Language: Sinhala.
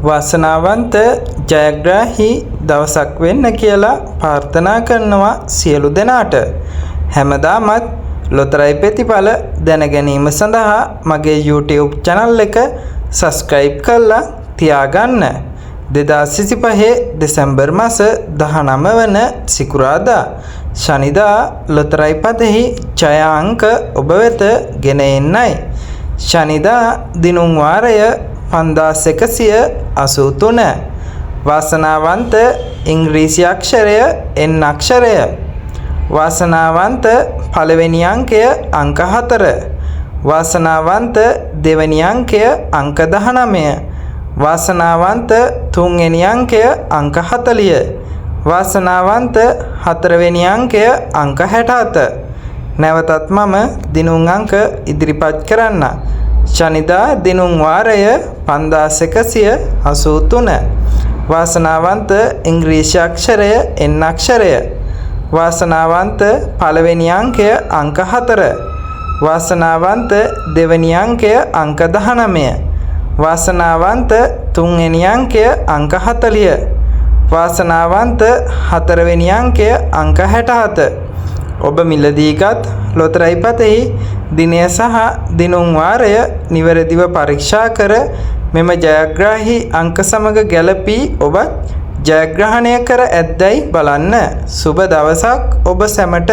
වාසනාවන්ත ජයග්‍රාහී දවසක් වෙන්න කියලා ප්‍රාර්ථනා කරනවා සියලු දෙනාට. හැමදාමත් ලොතරැයි ප්‍රතිඵල දැන ගැනීම සඳහා මගේ YouTube channel එක subscribe කරලා තියාගන්න. 2025 දෙසැම්බර් මාස 19 වන සිකුරාදා ශනිදා ලොතරැයි පතෙහි ජය අංක ඔබ වෙත ගෙන එන්නයි. ශනිදා දිනුම් වාරය 5183. වාසනාවන්ත ඉංග්‍රීසි අක්ෂරය N අක්ෂරය. වාසනාවන්ත පළවෙනි අංකය අංක 4. වාසනාවන්ත දෙවැනි අංකය අංක 19. වාසනාවන්ත තුන්වෙනි අංකය අංක 40. වාසනාවන්ත හතරවෙනි අංකය අංක 67. නැවතත් මම දිනුම් අංක ඉදිරිපත් කරන්න. ශනිදා දිනුම් වාරය 5183. වාසනාවන්ත ඉංග්‍රීසි අක්ෂරය N අක්ෂරය. වාසනාවන්ත පළවෙනි අංකය අංක 4. වාසනාවන්ත දෙවැනි අංකය අංක 19. වාසනාවන්ත තුන්වෙනි අංකය අංක 40. වාසනාවන්ත හතරවෙනි අංකය අංක 67. ඔබ මිලදීගත් ලොතරැයි පතෙහි දිනය සහ දිනුම් වාරය නිවැරදිව පරීක්ෂා කර මෙම ජයග්‍රාහී අංක සමග ගැලපී ඔබත් ජයග්‍රහණය කර ඇද්දැයි බලන්න. සුබ දවසක් ඔබ සැමට.